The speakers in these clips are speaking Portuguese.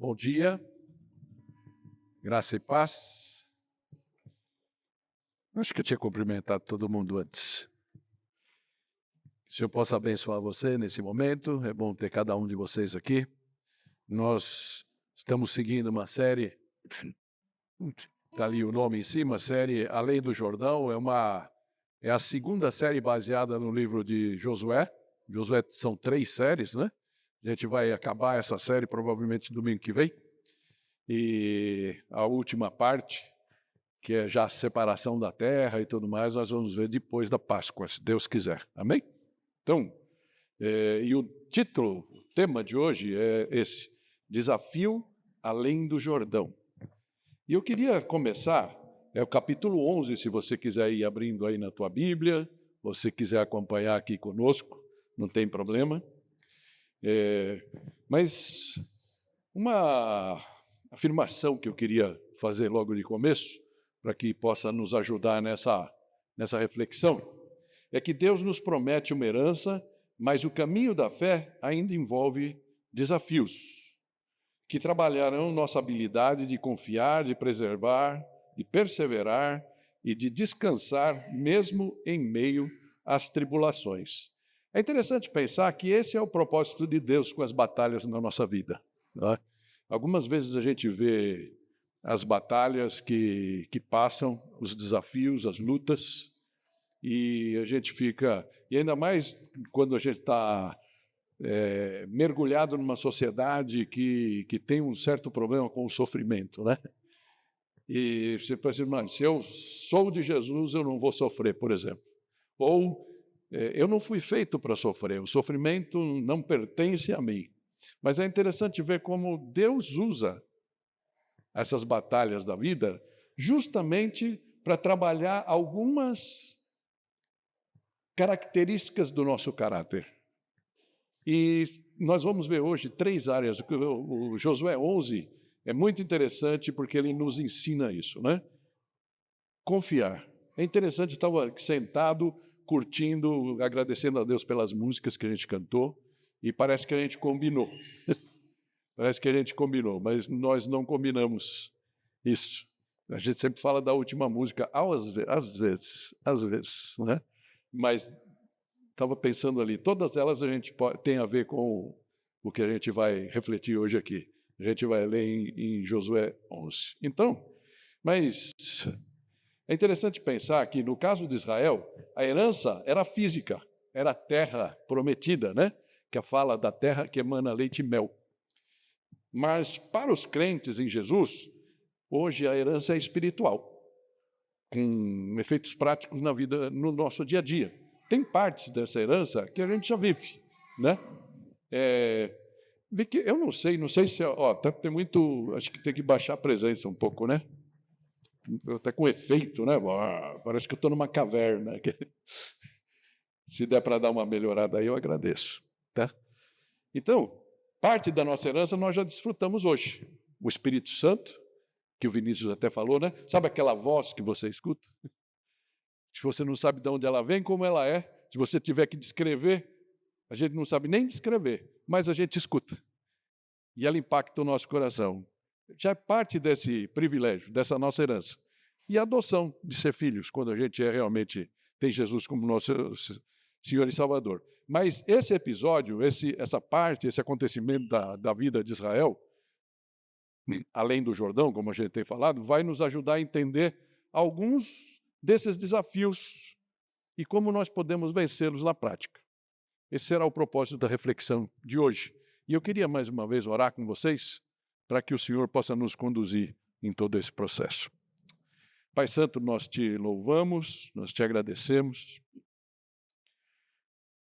Bom dia, graça e paz. Acho que eu tinha cumprimentado todo mundo antes. Que o Senhor possa abençoar você nesse momento, é bom ter cada um de vocês aqui. Nós estamos seguindo uma série, está ali o nome em cima, a série Além do Jordão, é a segunda série baseada no livro de Josué. Josué são 3 séries, né? A gente vai acabar essa série provavelmente domingo que vem. E a última parte, que é já a separação da terra e tudo mais, nós vamos ver depois da Páscoa, se Deus quiser. Amém? Então, e o título, o tema de hoje é esse, Desafio Além do Jordão. E eu queria começar, é o capítulo 11, se você quiser ir abrindo aí na tua Bíblia, você quiser acompanhar aqui conosco, não tem problema. Mas uma afirmação que eu queria fazer logo de começo, para que possa nos ajudar nessa reflexão, é que Deus nos promete uma herança, mas o caminho da fé ainda envolve desafios, que trabalharão nossa habilidade de confiar, de preservar, de perseverar e de descansar, mesmo em meio às tribulações. É interessante pensar que esse é o propósito de Deus com as batalhas na nossa vida, não é? Algumas vezes a gente vê as batalhas que passam, os desafios, as lutas, e a gente fica... E ainda mais quando a gente está mergulhado numa sociedade que tem um certo problema com o sofrimento, né? E você pode dizer, mano, se eu sou de Jesus, eu não vou sofrer, por exemplo. Ou eu não fui feito para sofrer, o sofrimento não pertence a mim. Mas é interessante ver como Deus usa essas batalhas da vida justamente para trabalhar algumas características do nosso caráter. E nós vamos ver hoje 3 áreas. O Josué 11 é muito interessante porque ele nos ensina isso, né? Confiar. É interessante, eu estava sentado, curtindo, agradecendo a Deus pelas músicas que a gente cantou, e parece que a gente combinou. Parece que a gente combinou, mas nós não combinamos isso. A gente sempre fala da última música, às vezes, né? Mas estava pensando ali, todas elas a gente tem a ver com o que a gente vai refletir hoje aqui. A gente vai ler em Josué 11. Então, mas é interessante pensar que, no caso de Israel, a herança era física, era a terra prometida, né? Que fala da terra que emana leite e mel. Mas, para os crentes em Jesus, hoje a herança é espiritual, com efeitos práticos na vida, no nosso dia a dia. Tem partes dessa herança que a gente já vive, né? Eu não sei se... tem muito... Acho que tem que baixar a presença um pouco, né? Até com efeito, né? Parece que eu estou numa caverna. Se der para dar uma melhorada aí, eu agradeço. Tá? Então, parte da nossa herança nós já desfrutamos hoje. O Espírito Santo, que o Vinícius até falou, né? Sabe aquela voz que você escuta? Se você não sabe de onde ela vem, como ela é, se você tiver que descrever, a gente não sabe nem descrever, mas a gente escuta. E ela impacta o nosso coração. Já é parte desse privilégio, dessa nossa herança. E a adoção de ser filhos, quando a gente realmente tem Jesus como nosso Senhor e Salvador. Mas esse episódio, essa parte, esse acontecimento da vida de Israel, além do Jordão, como a gente tem falado, vai nos ajudar a entender alguns desses desafios e como nós podemos vencê-los na prática. Esse será o propósito da reflexão de hoje. E eu queria mais uma vez orar com vocês para que o Senhor possa nos conduzir em todo esse processo. Pai Santo, nós te louvamos, nós te agradecemos.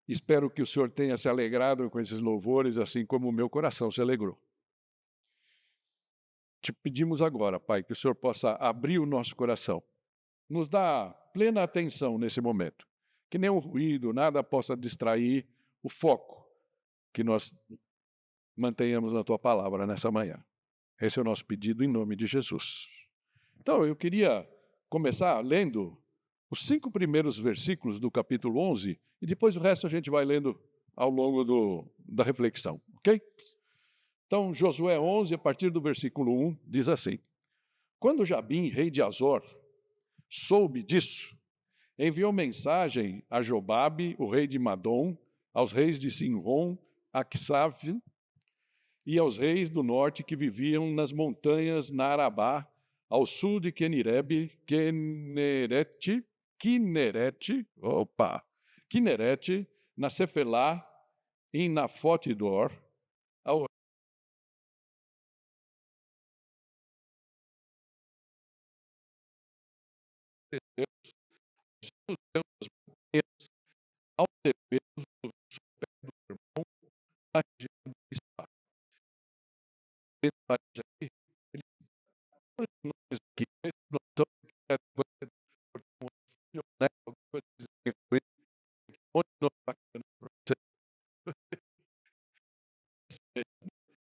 Espero que o Senhor tenha se alegrado com esses louvores, assim como o meu coração se alegrou. Te pedimos agora, Pai, que o Senhor possa abrir o nosso coração. Nos dá plena atenção nesse momento. Que nenhum ruído, nada possa distrair o foco que nós mantenhamos na Tua palavra nessa manhã. Esse é o nosso pedido em nome de Jesus. Então, eu queria começar lendo os 5 primeiros versículos do capítulo 11 e depois o resto a gente vai lendo ao longo da reflexão, ok? Então, Josué 11, a partir do versículo 1, diz assim: Quando Jabim, rei de Azor, soube disso, enviou mensagem a Jobabe, o rei de Madom, aos reis de Sinrom, Aksaf e aos reis do norte que viviam nas montanhas na Arabá, ao sul de Quinerete, na Cefelá, em Nafote Dor, ao ao dever do irmão da região do Ispa. Eles nomes aqui, não estão né? Alguma coisa assim, onde não está para você.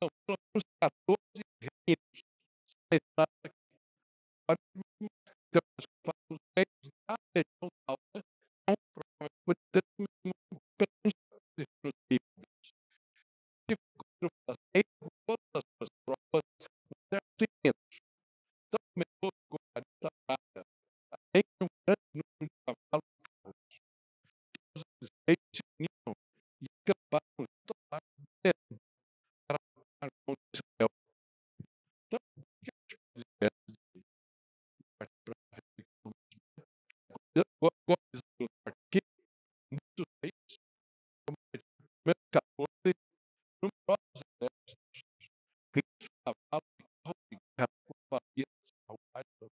Não, pelo menos 14 reinos. Então, os reinos da região da Alta não provavelmente ter pelo menos se for fazer com todas as suas provas, certo imenso. Então, começou com 40 pragas, além de um grande número de cavalos e carros. Todos os reis se uniram e acamparam junto ao mar do Mediterrâneo para lutar contra Israel. Então, o que a gente pode dizer antes de partir para a reflexão? Coisas do norte aqui, muitos reis, como o primeiro 14, numerosos exércitos, ricos cavalos e carros de guerra, cavalaria, salvagens,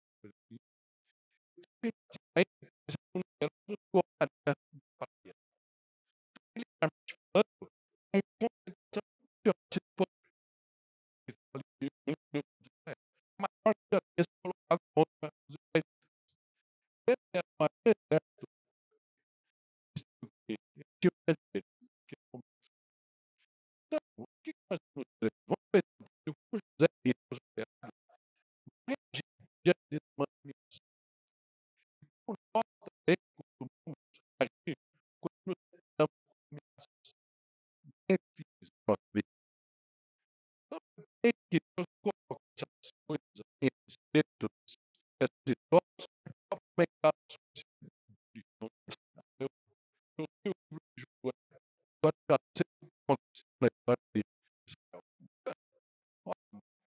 eles são numerosos como a guerra de Paria. Militarmente falando, é uma competição de poder. A maior vez colocado contra os israelitas. Esse é o maior exército que tinha o direito. Então, o que nós vamos ver? Vamos ver se o José e os aliados reagem diante de uma ameaça. Por nós também costumamos agir quando estamos com ameaças bem difíceis na nossa vida. Então, desde que Deus coloca essas coisas assim, esses métodos, essas histórias, aumentar as suas eu no livro de João, agora já sei o que aconteceu na história de Israel. Ótimo,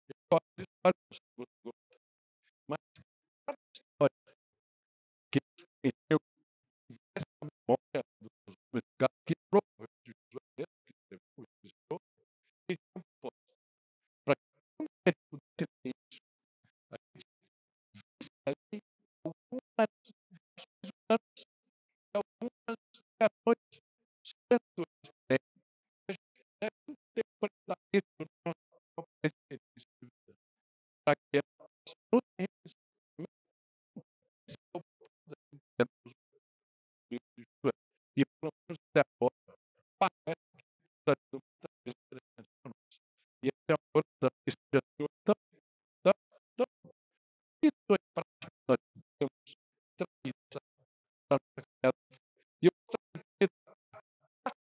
eu gosto de histórias, você gosta, mas cada história que eu essa memória dos mercados que provavelmente Josué mesmo que escreveu e registrou, então, para que quando a gente pudesse ter isso, a gente visse ali algumas ações humanas, algumas reações sobrenaturais também. A gente deve interpretar isso no nosso próprio experiência de vida, para que ela possa nos enriquecer. Esse é o ponto da gente temos o livro de Josué. E pelo menos até agora, parece que está sendo muita coisa interessante para nós. E esse é um importante que seja Senhor também. Então, que ações práticas nós temos trazido para a nossa caminhada? E eu gostaria de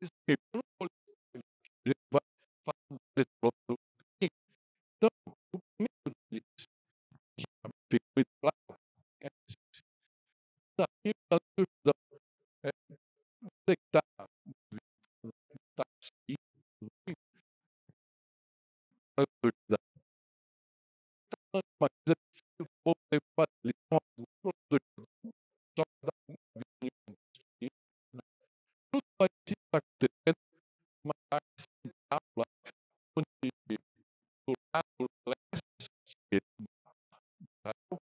isso que eu não vou ler, a gente vai falando desse outro caminho. Então, o primeiro deles, que para mim fica muito claro, é esse desafio da ajudar. É você que está seguindo, ajudar. Uma coisa que o povo tem que fazer, um produto, só dá um vinho, tudo vai estar acontecendo, uma parte central lá, onde do lado leste, Israel,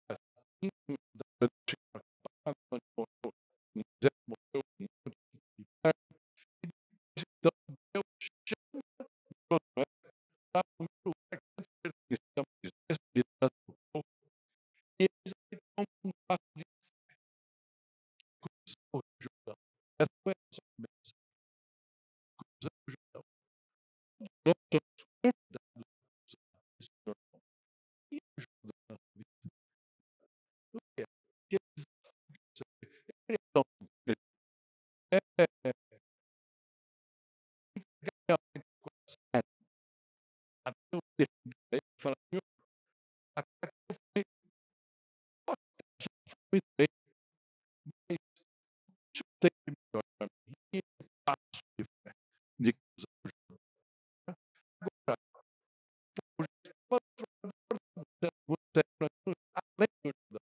assim, da China, onde morreu, morreu um monte de inverno, então Deus chama Josué para um lugar que antes pertencia a Moisés, liderança do povo, e eles aí dão um passo de cruzar o Jordão. Essa foi a nossa começa, cruzar o Jordão. Nós somos convidados a cruzar esse Jordão. E o Jordão na vida? O que é? Que eles são é, é, é, realmente Até eu terminei, falar: "Meu, até que eu falei, posso já foi muito bem, mas deixa eu ter que melhorar esse passo de fé, de que os anjos agora, por estava você além do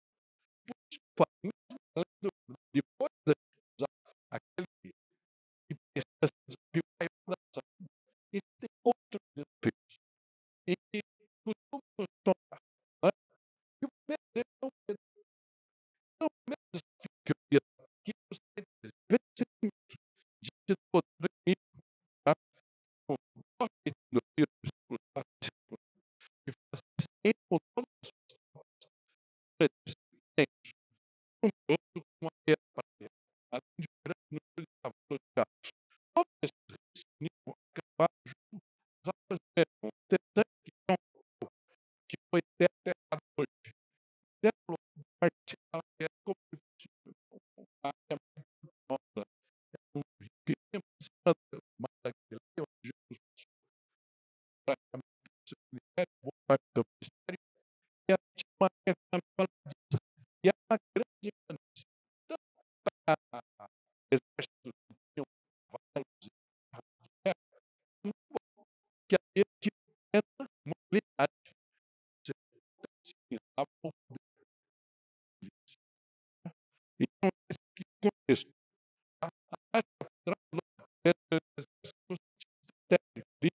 ajudar, mesmo além do depois de usar aquele que precisa ser desafio maior da saúde, existem outros desafios, e que costumam tomar, né, e o medo é o medo, não o mesmo desafio que eu ia dar aqui, você vencimento diante do poder inimigo, tá, o toque do Deus que faz sempre com todas as suas forças, resistentes, um outro com a guerra para ele, além de um grande número de cavalos de aço. Todo esse inimigo acabaram junto as almas mesmo, tentando que não que foi enterrado hoje. Templo partilhar é como se fosse uma área muito nossa, é um rio que vem por cima do mar da Galileia, onde Jesus praticamente o seu ministério, boa parte do ministério, e ela tinha uma reclamação disso. E era uma grande planície. Então, para exércitos que tinham cavalos e carros de guerra, muito bom, que havia diferença mobilidade. Você precisava o poder deles. Então, nesse contexto, a parte atrás do exército técnico ali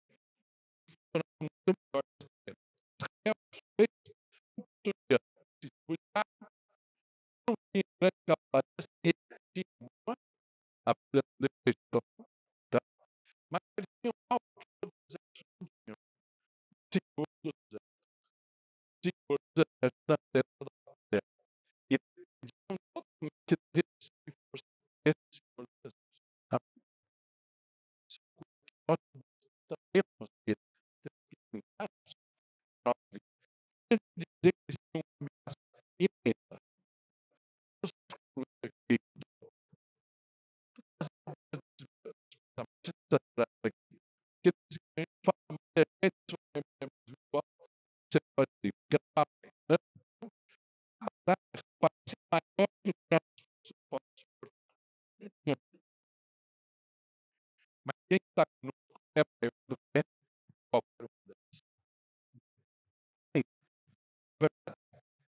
funciona muito melhor. Israel fez muito dia, se cuidar, não tinha grande capacidade de resistir uma a defesa, tá? Mas eles tinham algo que os exércitos não tinham. Senhor dos exércitos, Senhor dos exércitos na terra da terra. E dependiam totalmente deles e força desse Senhor dos exércitos. Amém? Isso é o que nós sabemos que temos que tentar nós dizer que eles tinham uma ameaça imensa. Deus exclui aqui todas as atrás aqui. Porque a gente fala muito de repente sobre a virtual, você pode dizer que é uma né? Batalhas parece maior do que a nossa pode suportar. Mas quem está conosco é maior do que qualquer um delas. Sim, verdade.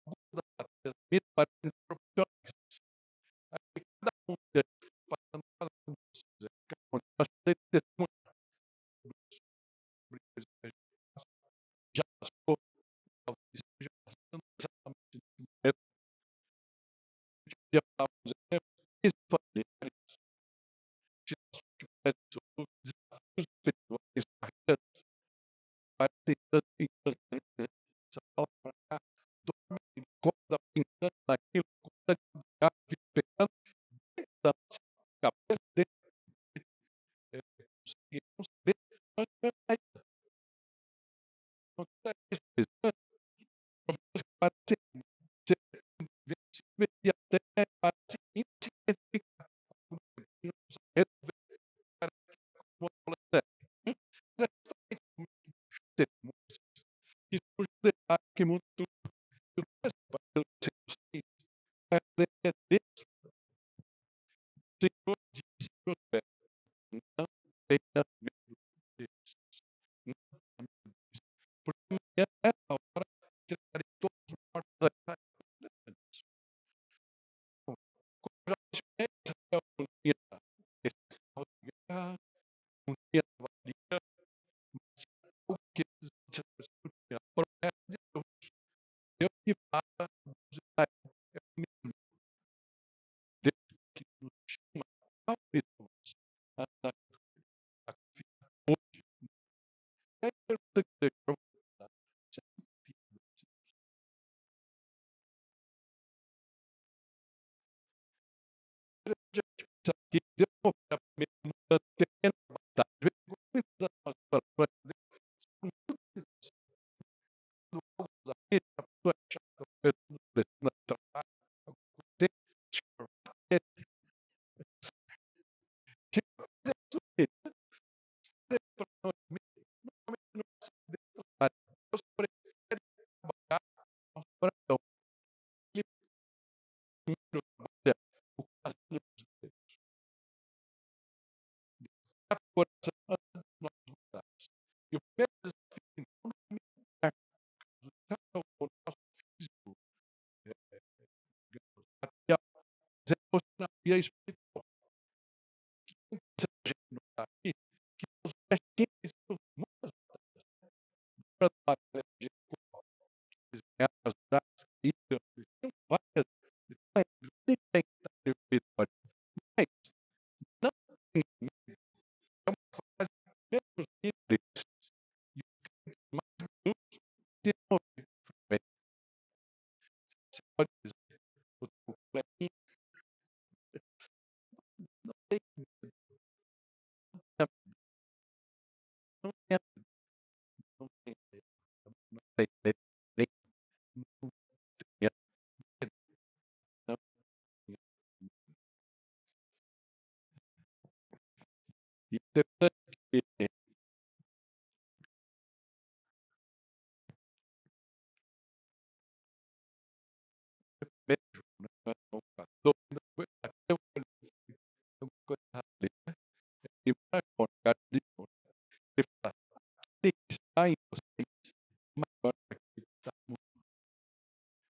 Algumas das batalhas me parecem proporcionais. Aí cada um que a gente for passando, cada um desses nós podemos testemunhar dos brincos que a gente passa. Já passou, talvez esteja passando exatamente nesse momento. A gente podia falar, por exemplo, crise familiares, situações que parecem desafios espirituais, barreiras, parecem tanto instantaneamente. Você fala para cá, dorme, acorda pensando naquilo, acorda de madrugada, fica pensando dentro da nossa cabeça, dentro conseguimos ver, mas não é mais não está expressando problemas que parecem ser invencíveis e até parecem insignificantes. Nos resolver, parece que uma bola de neve. Mas é justamente como testemunhos que surge o detalhe que muda tudo. E o texto para vocês é aprender Senhor disse a José: não tenha medo deles, não tenha medo deles, porque amanhã nessa hora tirarei todos os mortos da terra. Como já imaginei, Israel não tinha esse sinal de guerra, não tinha cavalaria, mas o que eles tinham a promessa de Deus, Deus que fala dos Israel, é o mesmo Deus que nos chama ao pessoas a dar a vida hoje. É a pergunta que deixa eu perguntar. Você confia em Deus? Gente pensa que Deus opera primeiro numa pequena batalha. De vez em quando, muitas das nossas orações, Deus são muito difíceis. Quando vamos a Ele, a pessoa é chata, a pessoa pressiona trabalho, alguma coisa assim, Senhor, Ele, Senhor, faz isso, Ele, faz isso para nós. Normalmente não é assim, coração antes de nós mudarmos. E o primeiro desafio, então, não é militar. O nosso físico, material, mas é emocional e é espiritual. Se a gente notar aqui, que Josué tinha vencido muitas batalhas. Para a batalha de Jericó, eles ganharam as muralhas caídas, eles tinham várias vitórias. Mas não tem medo. É uma fase menos livres. E os crentes mais maduros terão bem. Você pode dizer, o Cleminho não tem medo, não tem medo, não tem medo, não tem medo, nem não tenha medo, não tenha medo. E interessante que mesmo, né, o pastor ainda foi até uma coisa ali, né, e vai colocar de novo. Ele fala: "Aquele que está em vocês é maior que aquele que está no mundo."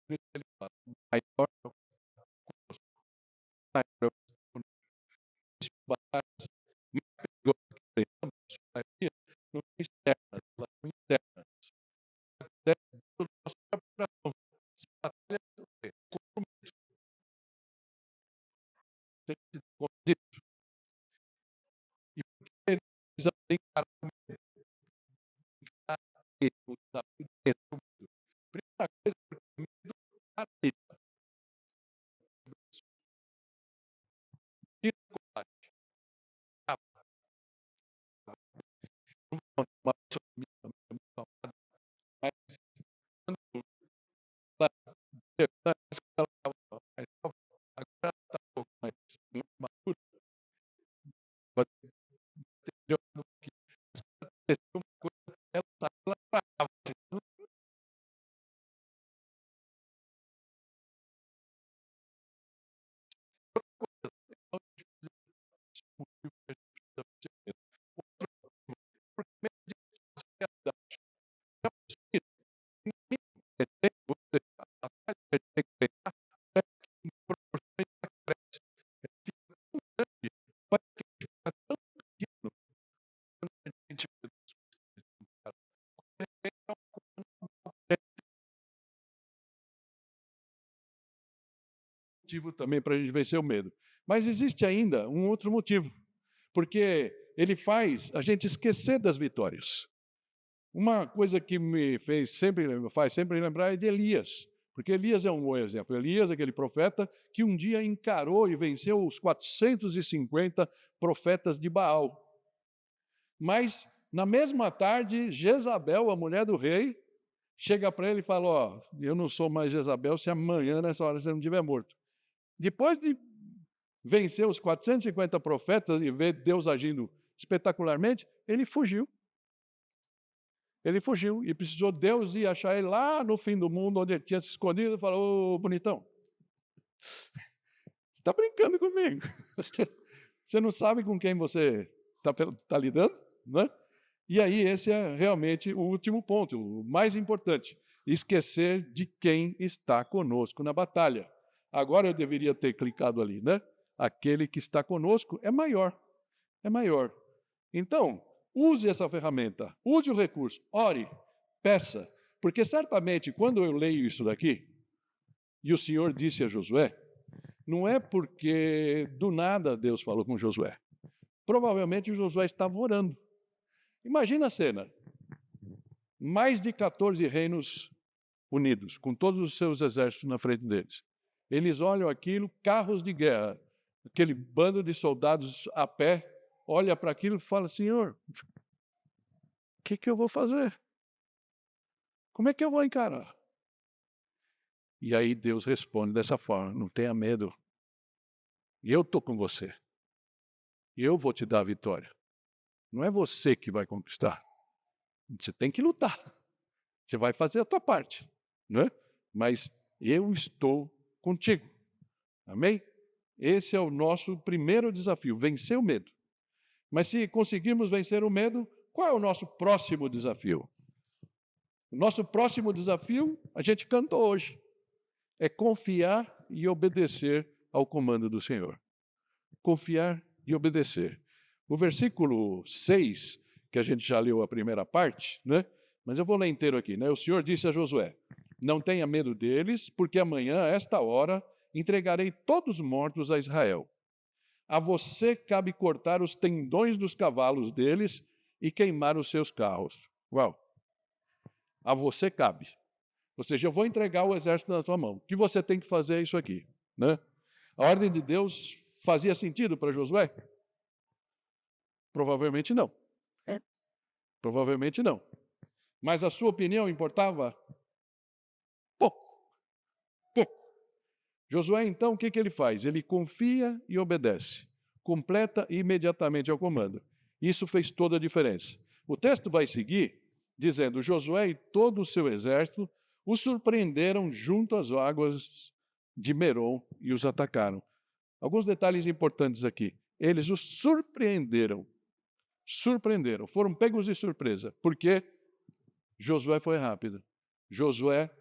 Por isso ele fala: "Maior é o que está conosco, maior é o que está conosco." As batalhas mais perigosas que enfrentamos na maioria não são externas, elas são internas. Acontece dentro do nosso próprio coração. Essa batalha é o quê? Compromisso. Tem que se comprometer. E por que ele precisa encarar o medo? Encarar o desafio de vencer o medo. Primeira coisa, porque o medo paralisa. Tira a coragem. Trava. Uma pessoa que me ama, muito amada, mas quando antes que ela estava mais nova, agora ela está um pouco mais madura, mas entendeu que se aconteceu uma coisa, ela sabe, ela trava, assim, então a gente precisa esse motivo que a gente precisa vencer medo. Outro motivo, porque medo de ansiedade. Já pensou nisso? Ninguém pretende você a batalha que a gente tem que treinar, parece que em proporções decresce. Fica tão grande, parece que a gente fica tão pequeno quando a gente vê as coisas, cara. De repente é uma coisa normal, é motivo também para a gente vencer o medo. Mas existe ainda um outro motivo, porque ele faz a gente esquecer das vitórias. Uma coisa que me faz sempre lembrar é de Elias, porque Elias é um bom exemplo. Elias, aquele profeta que um dia encarou e venceu os 450 profetas de Baal. Mas, na mesma tarde, Jezabel, a mulher do rei, chega para ele e fala: "Ó, eu não sou mais Jezabel se amanhã, nessa hora, você não estiver morto." Depois de vencer os 450 profetas e ver Deus agindo espetacularmente, ele fugiu. Ele fugiu e precisou Deus ir achar ele lá no fim do mundo, onde ele tinha se escondido, e falou: "Ô, bonitão, você está brincando comigo? Você não sabe com quem você está lidando?" Né? E aí esse é realmente o último ponto, o mais importante, esquecer de quem está conosco na batalha. Agora eu deveria ter clicado ali, né? Aquele que está conosco é maior, é maior. Então, use essa ferramenta, use o recurso, ore, peça, porque certamente quando eu leio isso daqui, e o Senhor disse a Josué, não é porque do nada Deus falou com Josué. Provavelmente Josué estava orando. Imagina a cena, mais de 14 reinos unidos, com todos os seus exércitos na frente deles. Eles olham aquilo, carros de guerra, aquele bando de soldados a pé, olha para aquilo e fala: "Senhor, o que eu vou fazer? Como é que eu vou encarar?" E aí Deus responde dessa forma: "Não tenha medo, eu estou com você, eu vou te dar a vitória. Não é você que vai conquistar, você tem que lutar, você vai fazer a tua parte, né? Mas eu estou contigo." Amém? Esse é o nosso primeiro desafio, vencer o medo. Mas se conseguirmos vencer o medo, qual é o nosso próximo desafio? O nosso próximo desafio, a gente cantou hoje, é confiar e obedecer ao comando do Senhor. Confiar e obedecer. O versículo 6, que a gente já leu a primeira parte, né? Mas eu vou ler inteiro aqui, né? O Senhor disse a Josué: não tenha medo deles, porque amanhã, a esta hora, entregarei todos mortos a Israel. A você cabe cortar os tendões dos cavalos deles e queimar os seus carros. Uau! A você cabe. Ou seja, eu vou entregar o exército na tua mão. O que você tem que fazer é isso aqui, né? A ordem de Deus fazia sentido para Josué? Provavelmente não. Provavelmente não. Mas a sua opinião importava? Pouco. Pouco. Josué, então, o que ele faz? Ele confia e obedece. Completa imediatamente ao comando. Isso fez toda a diferença. O texto vai seguir dizendo: Josué e todo o seu exército os surpreenderam junto às águas de Merom e os atacaram. Alguns detalhes importantes aqui. Eles os surpreenderam. Surpreenderam. Foram pegos de surpresa. Porque Josué foi rápido. Josué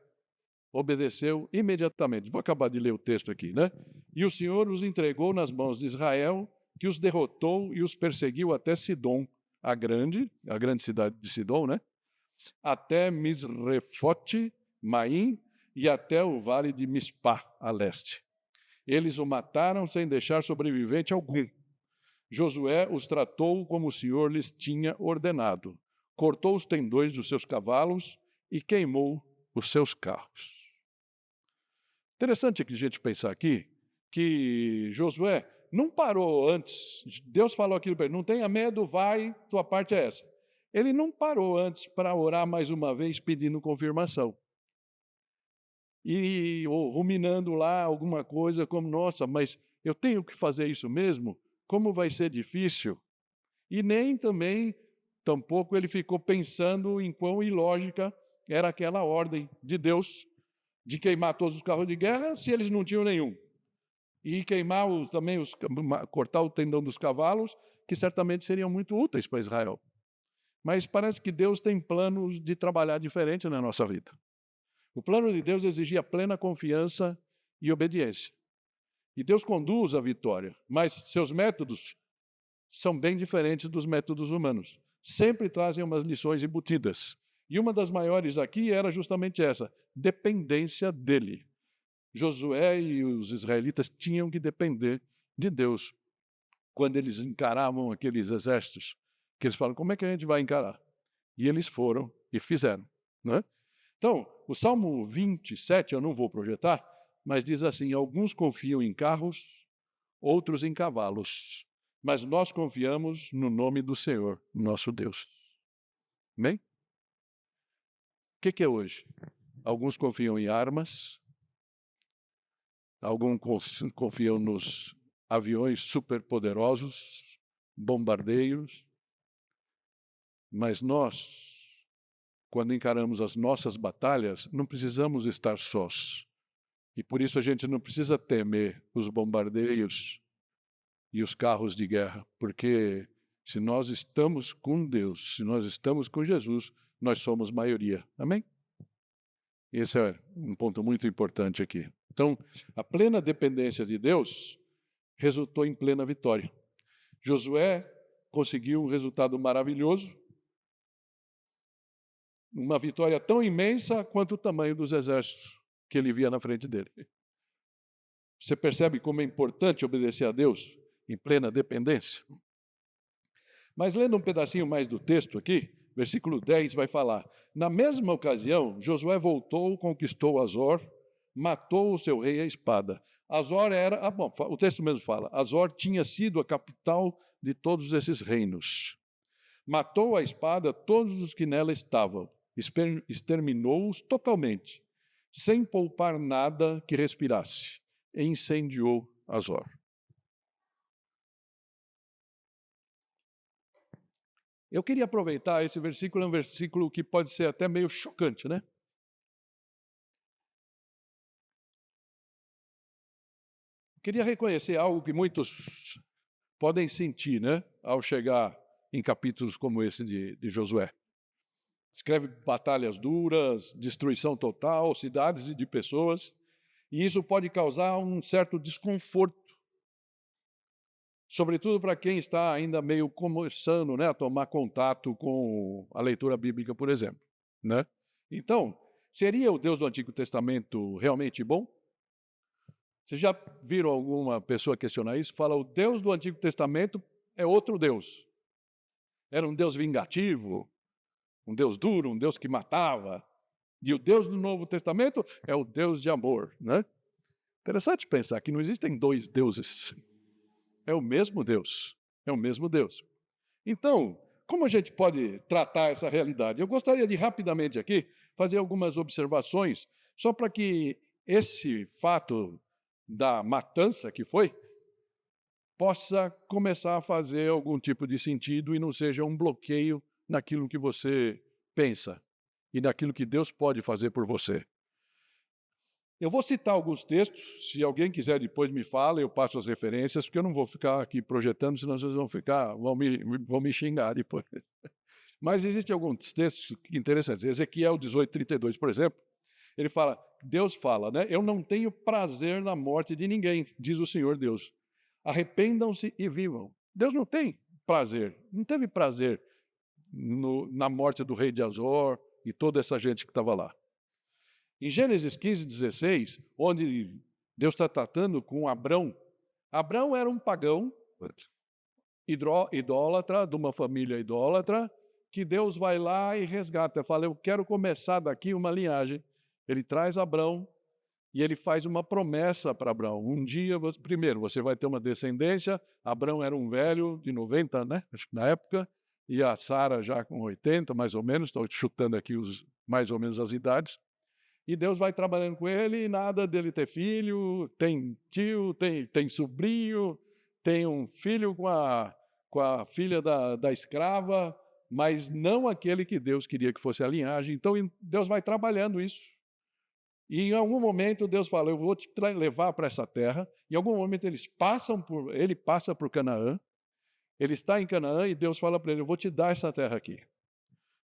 obedeceu imediatamente. Vou acabar de ler o texto aqui, né? E o Senhor os entregou nas mãos de Israel, que os derrotou e os perseguiu até Sidom, a grande cidade de Sidom, né? Até Misrefote, Maim e até o vale de Mispá, a leste. Eles o mataram sem deixar sobrevivente algum. Josué os tratou como o Senhor lhes tinha ordenado. Cortou os tendões dos seus cavalos e queimou os seus carros. Interessante a gente pensar aqui que Josué não parou antes. Deus falou aquilo para ele: não tenha medo, vai, tua parte é essa. Ele não parou antes para orar mais uma vez pedindo confirmação. E ou ruminando lá alguma coisa como: nossa, mas eu tenho que fazer isso mesmo? Como vai ser difícil? E nem também, tampouco ele ficou pensando em quão ilógica era aquela ordem de Deus de queimar todos os carros de guerra se eles não tinham nenhum. E queimar cortar o tendão dos cavalos, que certamente seriam muito úteis para Israel. Mas parece que Deus tem planos de trabalhar diferente na nossa vida. O plano de Deus exigia plena confiança e obediência. E Deus conduz a vitória, mas seus métodos são bem diferentes dos métodos humanos. Sempre trazem umas lições embutidas. E uma das maiores aqui era justamente essa: dependência dele. Josué e os israelitas tinham que depender de Deus quando eles encaravam aqueles exércitos, que eles falam: como é que a gente vai encarar? E eles foram e fizeram, né? Então, o Salmo 27, eu não vou projetar, mas diz assim: alguns confiam em carros, outros em cavalos, mas nós confiamos no nome do Senhor, nosso Deus. Amém? O que é hoje? Alguns confiam em armas, alguns confiam nos aviões superpoderosos, bombardeiros, mas nós, quando encaramos as nossas batalhas, não precisamos estar sós. E por isso a gente não precisa temer os bombardeios e os carros de guerra, porque se nós estamos com Deus, se nós estamos com Jesus, nós somos maioria. Amém? Esse é um ponto muito importante aqui. Então, a plena dependência de Deus resultou em plena vitória. Josué conseguiu um resultado maravilhoso, uma vitória tão imensa quanto o tamanho dos exércitos que ele via na frente dele. Você percebe como é importante obedecer a Deus em plena dependência? Mas lendo um pedacinho mais do texto aqui, versículo 10 vai falar: na mesma ocasião, Josué voltou, conquistou Azor, matou o seu rei à espada. Azor era, o texto mesmo fala, Azor tinha sido a capital de todos esses reinos. Matou à espada todos os que nela estavam, exterminou-os totalmente, sem poupar nada que respirasse, e incendiou Azor. Eu queria aproveitar esse versículo, é um versículo que pode ser até meio chocante, né? Queria reconhecer algo que muitos podem sentir, né, ao chegar em capítulos como esse de Josué. Escreve batalhas duras, destruição total, cidades e de pessoas, e isso pode causar um certo desconforto, sobretudo para quem está ainda meio começando, né, a tomar contato com a leitura bíblica, por exemplo, né? Então, seria o Deus do Antigo Testamento realmente bom? Vocês já viram alguma pessoa questionar isso? Fala, o Deus do Antigo Testamento é outro Deus. Era um Deus vingativo, um Deus duro, um Deus que matava. E o Deus do Novo Testamento é o Deus de amor, né? Interessante pensar que não existem dois deuses. É o mesmo Deus. É o mesmo Deus. Então, como a gente pode tratar essa realidade? Eu gostaria de rapidamente aqui fazer algumas observações, só para que esse fato da matança que foi possa começar a fazer algum tipo de sentido e não seja um bloqueio naquilo que você pensa e naquilo que Deus pode fazer por você. Eu vou citar alguns textos, se alguém quiser depois me fala, eu passo as referências, porque eu não vou ficar aqui projetando, senão vocês vão me xingar depois. Mas existem alguns textos interessantes. Ezequiel 18:32, por exemplo, ele fala, Deus fala, né? Eu não tenho prazer na morte de ninguém, diz o Senhor Deus. Arrependam-se e vivam. Deus não tem prazer, não teve prazer na morte do rei de Azor e toda essa gente que estava lá. Em Gênesis 15:16, onde Deus está tratando com Abrão, Abrão era um pagão, idólatra, de uma família idólatra, que Deus vai lá e resgata. Fala, eu quero começar daqui uma linhagem. Ele traz Abrão e ele faz uma promessa para Abrão. Um dia, primeiro, você vai ter uma descendência. Abrão era um velho de 90, né? Acho que na época, e a Sara já com 80, mais ou menos. Estou chutando aqui mais ou menos as idades. E Deus vai trabalhando com ele e nada dele ter filho, tem tio, tem sobrinho, tem um filho com a filha da escrava, mas não aquele que Deus queria que fosse a linhagem. Então Deus vai trabalhando isso. E em algum momento Deus fala, eu vou te levar para essa terra. Em algum momento ele passa por Canaã, ele está em Canaã e Deus fala para ele, eu vou te dar essa terra aqui.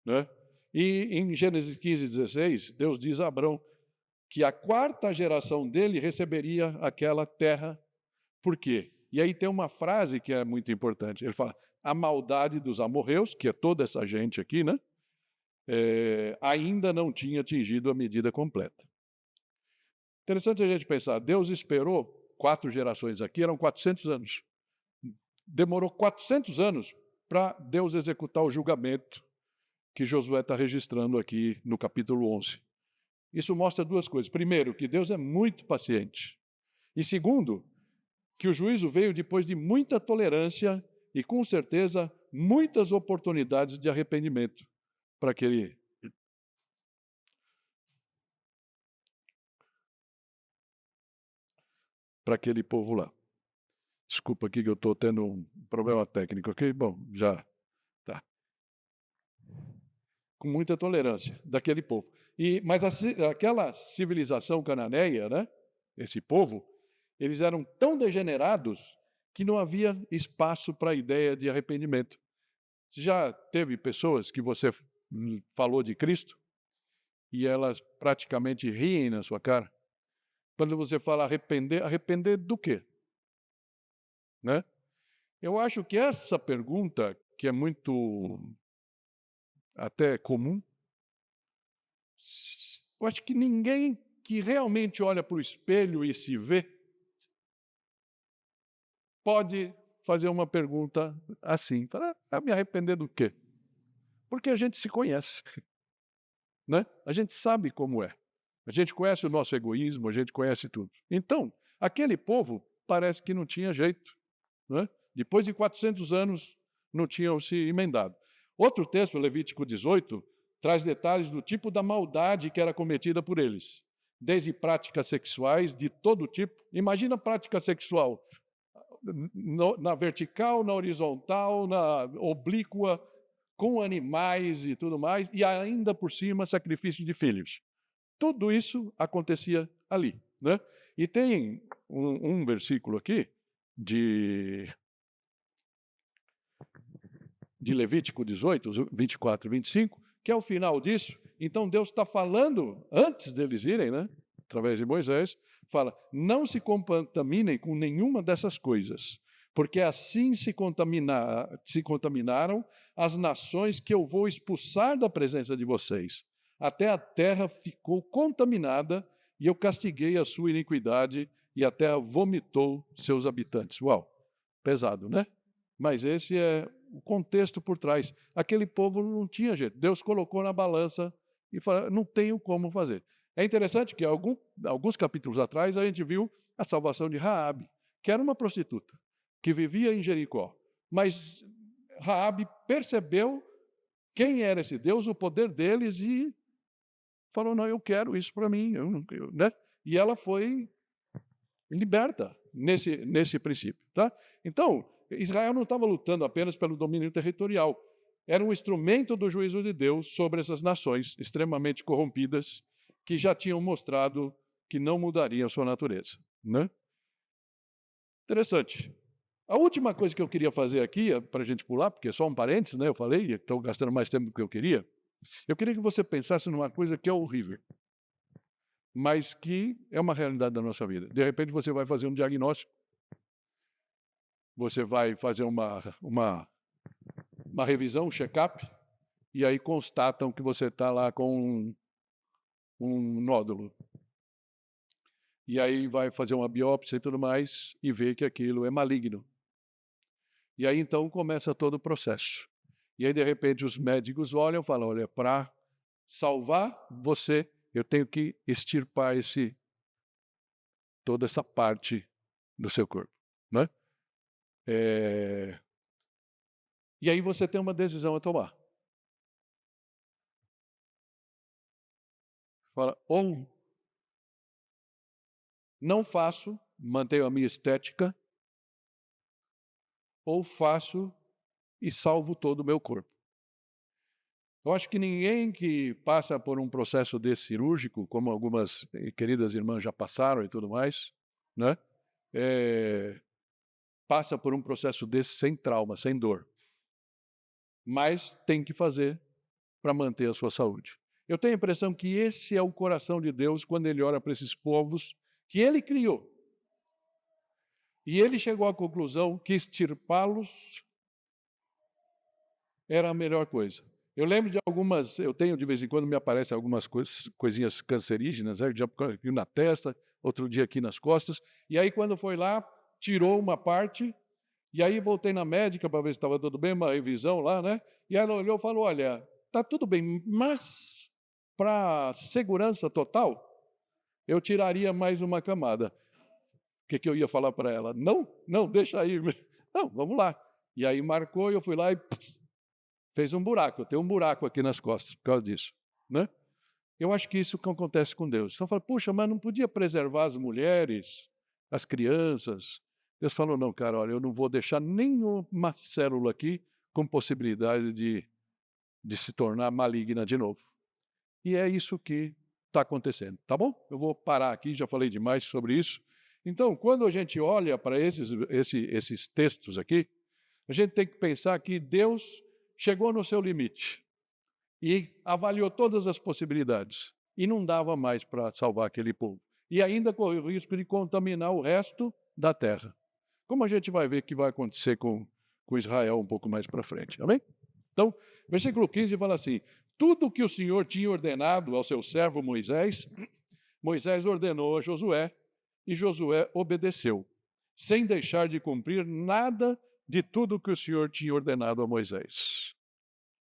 Né? E em Gênesis 15:16, Deus diz a Abrão que a quarta geração dele receberia aquela terra. Por quê? E aí tem uma frase que é muito importante. Ele fala, a maldade dos amorreus, que é toda essa gente aqui, né? Ainda não tinha atingido a medida completa. Interessante a gente pensar, Deus esperou 4 gerações aqui, eram 400 anos. Demorou 400 anos para Deus executar o julgamento que Josué está registrando aqui no capítulo 11. Isso mostra duas coisas. Primeiro, que Deus é muito paciente. E segundo, que o juízo veio depois de muita tolerância e, com certeza, muitas oportunidades de arrependimento para aquele povo lá. Desculpa aqui que eu estou tendo um problema técnico, ok? Bom, já tá. Com muita tolerância daquele povo. Mas aquela civilização cananeia, né? Esse povo, eles eram tão degenerados que não havia espaço para a ideia de arrependimento. Já teve pessoas que você falou de Cristo e elas praticamente riem na sua cara? Quando você fala arrepender do quê? Né? Eu acho que essa pergunta, que é muito até comum, eu acho que ninguém que realmente olha para o espelho e se vê pode fazer uma pergunta assim, me arrepender do quê? Porque a gente se conhece, né? A gente sabe como é. A gente conhece o nosso egoísmo, a gente conhece tudo. Então, aquele povo parece que não tinha jeito, né? Depois de 400 anos, não tinham se emendado. Outro texto, Levítico 18, traz detalhes do tipo da maldade que era cometida por eles, desde práticas sexuais de todo tipo. Imagina a prática sexual na vertical, na horizontal, na oblíqua, com animais e tudo mais, e ainda por cima sacrifício de filhos. Tudo isso acontecia ali. Né? E tem um versículo aqui, de Levítico 18, 24 e 25, que é o final disso. Então Deus está falando, antes deles irem, né, através de Moisés, fala, não se contaminem com nenhuma dessas coisas, porque assim se contaminaram as nações que eu vou expulsar da presença de vocês. Até a terra ficou contaminada e eu castiguei a sua iniquidade e a terra vomitou seus habitantes. Uau, pesado, né? Mas esse é o contexto por trás. Aquele povo não tinha jeito. Deus colocou na balança e falou, não tenho como fazer. É interessante que alguns capítulos atrás a gente viu a salvação de Raabe, que era uma prostituta, que vivia em Jericó. Mas Raabe percebeu quem era esse Deus, o poder deles, e falou, não, eu quero isso para mim. Né? E ela foi liberta nesse princípio. Tá? Então, Israel não estava lutando apenas pelo domínio territorial. Era um instrumento do juízo de Deus sobre essas nações extremamente corrompidas, que já tinham mostrado que não mudariam a sua natureza. Né? Interessante. A última coisa que eu queria fazer aqui, para a gente pular, porque é só um parênteses, né? Eu falei, estou gastando mais tempo do que eu queria que você pensasse numa coisa que é horrível, mas que é uma realidade da nossa vida. De repente você vai fazer um diagnóstico, você vai fazer uma revisão, um check-up, e aí constatam que você está lá com um nódulo. E aí vai fazer uma biópsia e tudo mais, e vê que aquilo é maligno. E aí então começa todo o processo. E aí de repente os médicos olham e falam, olha, para salvar você, eu tenho que extirpar toda essa parte do seu corpo. Né? E aí você tem uma decisão a tomar. Fala, ou não faço, mantenho a minha estética, ou faço e salvo todo o meu corpo. Eu acho que ninguém que passa por um processo desse cirúrgico, como algumas queridas irmãs já passaram e tudo mais, né, passa por um processo desse sem trauma, sem dor. Mas tem que fazer para manter a sua saúde. Eu tenho a impressão que esse é o coração de Deus quando Ele olha para esses povos que Ele criou. E Ele chegou à conclusão que extirpá-los era a melhor coisa. Eu lembro de eu tenho de vez em quando me aparecem algumas coisinhas cancerígenas, né, aqui na testa, outro dia aqui nas costas, e aí quando foi lá, tirou uma parte, e aí voltei na médica para ver se estava tudo bem, uma revisão lá, né? E ela olhou e falou, olha, está tudo bem, mas para segurança total, eu tiraria mais uma camada. O que eu ia falar para ela? Não, deixa aí. Não, vamos lá. E aí marcou, e eu fui lá e fez um buraco. Eu tenho um buraco aqui nas costas por causa disso. Né? Eu acho que isso que acontece com Deus. Então eu falo, puxa, mas não podia preservar as mulheres, as crianças? Deus falou, não, cara, olha, eu não vou deixar nenhuma célula aqui com possibilidade de se tornar maligna de novo. E é isso que está acontecendo, tá bom? Eu vou parar aqui, já falei demais sobre isso. Então, quando a gente olha para esses textos aqui, a gente tem que pensar que Deus chegou no seu limite e avaliou todas as possibilidades e não dava mais para salvar aquele povo. E ainda correu o risco de contaminar o resto da terra. Como a gente vai ver que vai acontecer com Israel um pouco mais para frente, amém? Então, versículo 15 fala assim, tudo que o Senhor tinha ordenado ao seu servo Moisés, Moisés ordenou a Josué, e Josué obedeceu, sem deixar de cumprir nada de tudo que o Senhor tinha ordenado a Moisés.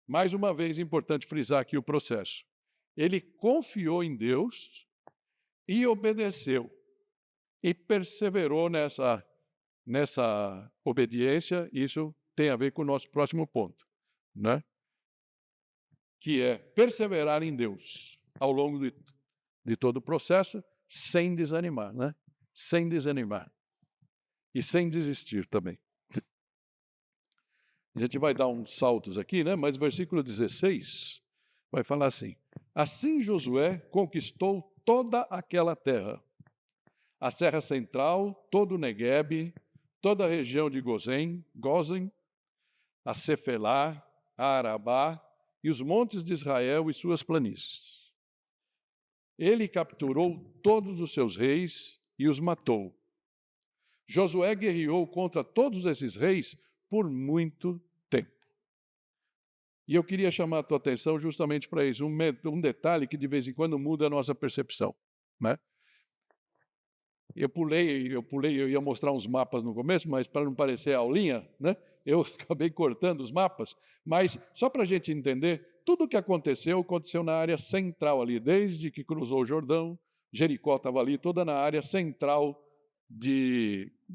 Mais uma vez, é importante frisar aqui o processo. Ele confiou em Deus e obedeceu, e perseverou nessa obediência. Isso tem a ver com o nosso próximo ponto, né? Que é perseverar em Deus ao longo de todo o processo, sem desanimar, né? Sem desanimar. E sem desistir também. A gente vai dar uns saltos aqui, né? Mas o versículo 16 vai falar assim, assim Josué conquistou toda aquela terra, a Serra Central, todo o Neguebe, toda a região de Gozen, a Cefelá, a Arabá e os montes de Israel e suas planícies. Ele capturou todos os seus reis e os matou. Josué guerreou contra todos esses reis por muito tempo. E eu queria chamar a tua atenção justamente para isso, um detalhe que de vez em quando muda a nossa percepção, né? Eu ia mostrar uns mapas no começo, mas para não parecer aulinha, né? Eu acabei cortando os mapas, mas só para a gente entender, tudo o que aconteceu na área central ali, desde que cruzou o Jordão, Jericó estava ali, toda na área central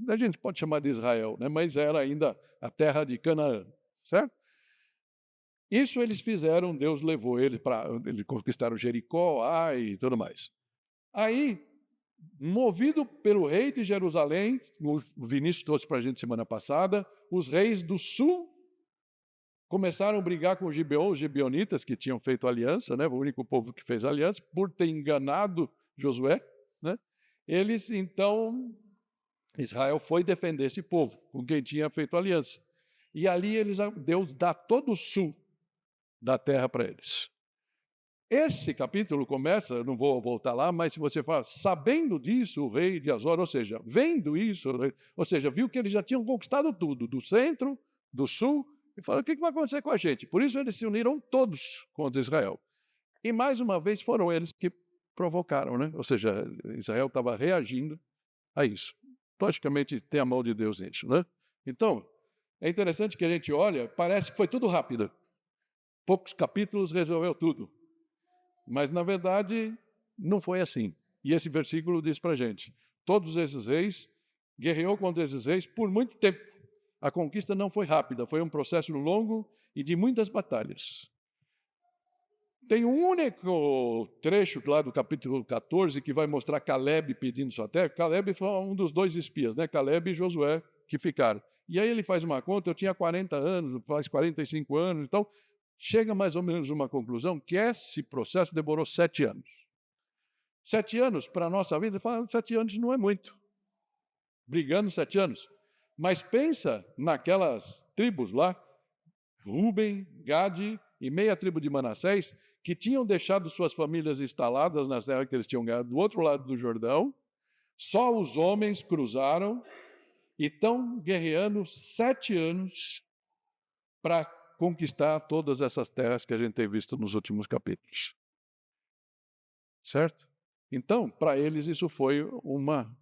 a gente pode chamar de Israel, né? Mas era ainda a terra de Canaã, certo? Isso eles fizeram, Deus levou eles conquistaram Jericó, Ai e tudo mais. Aí, movido pelo rei de Jerusalém, o Vinícius trouxe para a gente semana passada, os reis do sul começaram a brigar com os gibeonitas, que tinham feito aliança, né? O único povo que fez aliança, por ter enganado Josué, né? Então, Israel foi defender esse povo, com quem tinha feito aliança. E ali Deus dá todo o sul da terra para eles. Esse capítulo começa, não vou voltar lá, mas se você fala, sabendo disso, o rei de Azor, ou seja, vendo isso, ou seja, viu que eles já tinham conquistado tudo, do centro, do sul, e falou, o que vai acontecer com a gente? Por isso eles se uniram todos contra Israel. E mais uma vez foram eles que provocaram, né? Ou seja, Israel estava reagindo a isso. Logicamente tem a mão de Deus nisso, né? Então, é interessante que a gente olha, parece que foi tudo rápido. Poucos capítulos resolveu tudo. Mas, na verdade, não foi assim. E esse versículo diz para a gente, todos esses reis, guerreou contra esses reis por muito tempo. A conquista não foi rápida, foi um processo longo e de muitas batalhas. Tem um único trecho lá do capítulo 14 que vai mostrar Caleb pedindo sua terra. Caleb foi um dos dois espias, né? Caleb e Josué, que ficaram. E aí ele faz uma conta, eu tinha 40 anos, faz 45 anos, então chega mais ou menos uma conclusão que esse processo demorou 7 anos. 7 anos para a nossa vida, 7 anos não é muito. Brigando 7 anos. Mas pensa naquelas tribos lá, Rúben, Gade e meia tribo de Manassés, que tinham deixado suas famílias instaladas na terra que eles tinham ganhado do outro lado do Jordão, só os homens cruzaram e estão guerreando 7 anos para conquistar todas essas terras que a gente tem visto nos últimos capítulos. Certo? Então, para eles isso foi uma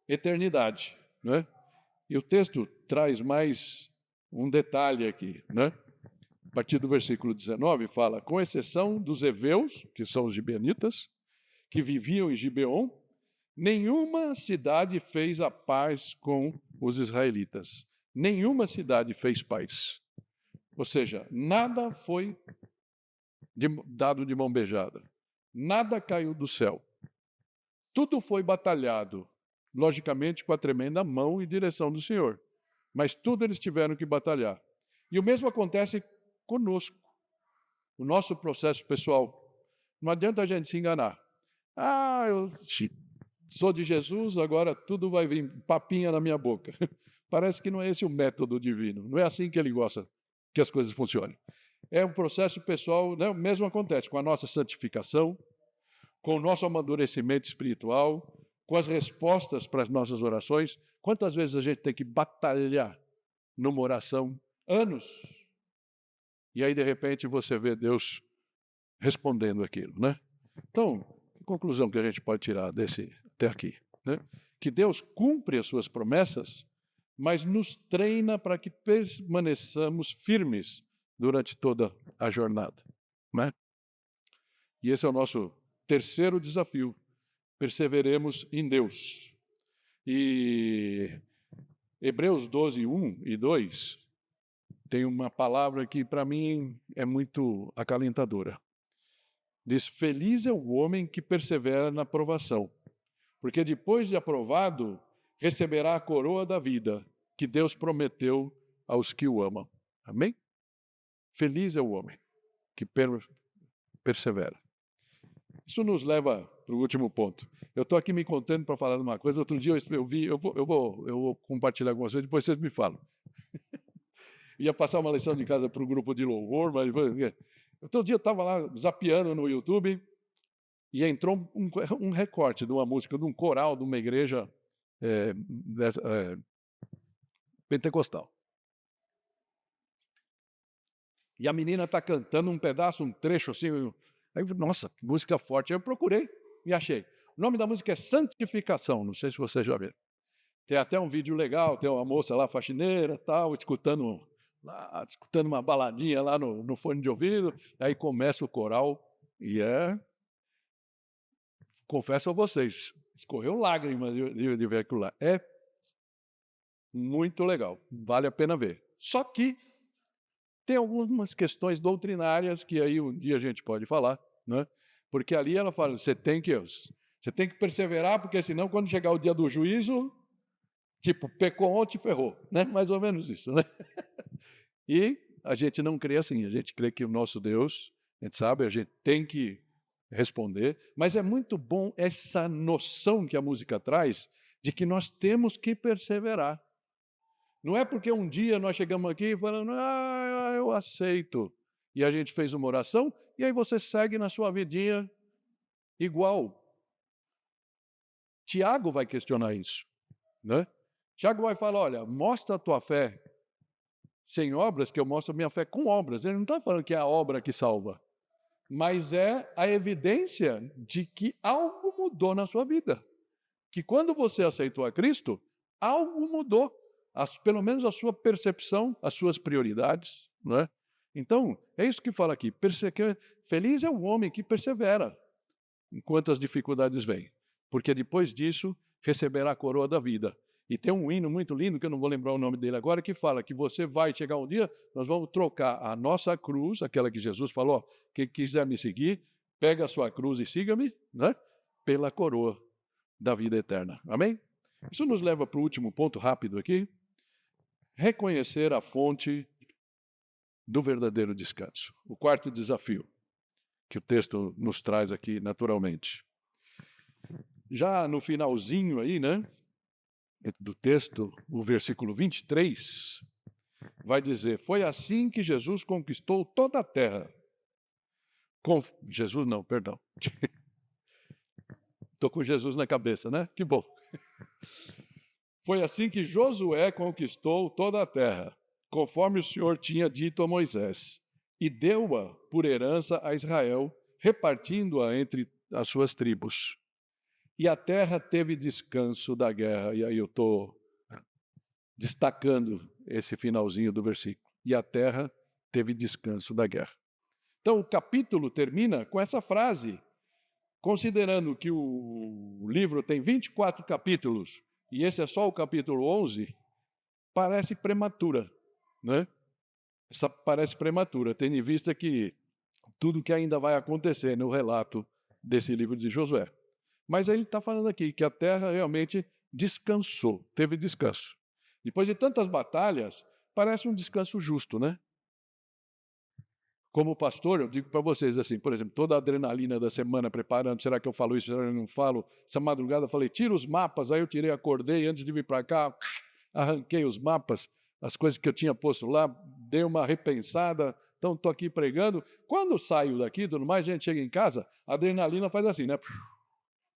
eternidade, né? E o texto traz mais um detalhe aqui, né? A partir do versículo 19 fala, com exceção dos heveus, que são os gibeonitas, que viviam em Gibeon, nenhuma cidade fez a paz com os israelitas. Nenhuma cidade fez paz. Ou seja, nada foi dado de mão beijada. Nada caiu do céu. Tudo foi batalhado, logicamente com a tremenda mão e direção do Senhor. Mas tudo eles tiveram que batalhar. E o mesmo acontece conosco. O nosso processo pessoal. Não adianta a gente se enganar. Eu sou de Jesus, agora tudo vai vir papinha na minha boca. Parece que não é esse o método divino. Não é assim que ele gosta que as coisas funcionem. É um processo pessoal, né? O mesmo acontece com a nossa santificação, com o nosso amadurecimento espiritual, com as respostas para as nossas orações. Quantas vezes a gente tem que batalhar numa oração anos, e aí de repente você vê Deus respondendo aquilo, né? Então, a conclusão que a gente pode tirar desse até aqui, né? Que Deus cumpre as suas promessas, mas nos treina para que permaneçamos firmes durante toda a jornada, né? E esse é o nosso terceiro desafio. Perseveremos em Deus. E Hebreus 12, 1 e 2 tem uma palavra que para mim é muito acalentadora. Diz, feliz é o homem que persevera na provação, porque depois de aprovado, receberá a coroa da vida que Deus prometeu aos que o amam. Amém? Feliz é o homem que persevera. Isso nos leva para o último ponto. Eu estou aqui me contando para falar de uma coisa. Outro dia eu vou compartilhar algumas coisas, depois vocês me falam. ia passar uma lição de casa para o grupo de louvor, mas outro dia eu estava lá zapeando no YouTube e entrou um recorte de uma música de um coral de uma igreja pentecostal. E a menina está cantando um pedaço, um trecho assim. Aí, nossa, que música forte. Aí eu procurei e achei. O nome da música é Santificação, não sei se vocês já viram. Tem até um vídeo legal, tem uma moça lá, faxineira, tal, escutando uma baladinha lá no fone de ouvido. Aí começa o coral e confesso a vocês, escorreu lágrimas de ver aquilo lá. É muito legal, vale a pena ver. Só que tem algumas questões doutrinárias que aí um dia a gente pode falar, né? Porque ali ela fala, você tem que perseverar, porque senão quando chegar o dia do juízo, tipo, pecou ontem, ferrou, né? Mais ou menos isso, né? E a gente não crê assim, a gente crê que o nosso Deus, a gente sabe, a gente tem que responder, mas é muito bom essa noção que a música traz de que nós temos que perseverar. Não é porque um dia nós chegamos aqui falando, eu aceito, e a gente fez uma oração, e aí você segue na sua vidinha igual. Tiago vai questionar isso, né? Tiago vai falar, olha, mostra a tua fé sem obras, que eu mostro a minha fé com obras. Ele não está falando que é a obra que salva, mas é a evidência de que algo mudou na sua vida. Que quando você aceitou a Cristo, algo mudou. Pelo menos a sua percepção, as suas prioridades. Não é? Então, é isso que fala aqui. Feliz é o homem que persevera enquanto as dificuldades vêm, porque depois disso receberá a coroa da vida. E tem um hino muito lindo, que eu não vou lembrar o nome dele agora, que fala que você vai chegar um dia, nós vamos trocar a nossa cruz, aquela que Jesus falou, quem quiser me seguir, pega a sua cruz e siga-me, né? Pela coroa da vida eterna. Amém? Isso nos leva para o último ponto rápido aqui. Reconhecer a fonte do verdadeiro descanso. O quarto desafio que o texto nos traz aqui naturalmente. Já no finalzinho aí, né, do texto, o versículo 23, vai dizer, foi assim que Jesus conquistou toda a terra. Jesus não, perdão. Estou com Jesus na cabeça, né? Que bom. Foi assim que Josué conquistou toda a terra, conforme o Senhor tinha dito a Moisés, e deu-a por herança a Israel, repartindo-a entre as suas tribos. E a terra teve descanso da guerra. E aí eu estou destacando esse finalzinho do versículo. E a terra teve descanso da guerra. Então o capítulo termina com essa frase, considerando que o livro tem 24 capítulos, e esse é só o capítulo 11, parece prematura, né? Essa parece prematura, tendo em vista que tudo que ainda vai acontecer no relato desse livro de Josué. Mas aí ele está falando aqui que a terra realmente descansou, teve descanso. Depois de tantas batalhas, parece um descanso justo, né? Como pastor, eu digo para vocês assim, por exemplo, toda a adrenalina da semana preparando, será que eu falo isso, será que eu não falo? Essa madrugada eu falei, tira os mapas, aí eu tirei, acordei, antes de vir para cá, arranquei os mapas, as coisas que eu tinha posto lá, dei uma repensada, então estou aqui pregando. Quando eu saio daqui, tudo mais, a gente chega em casa, a adrenalina faz assim, né?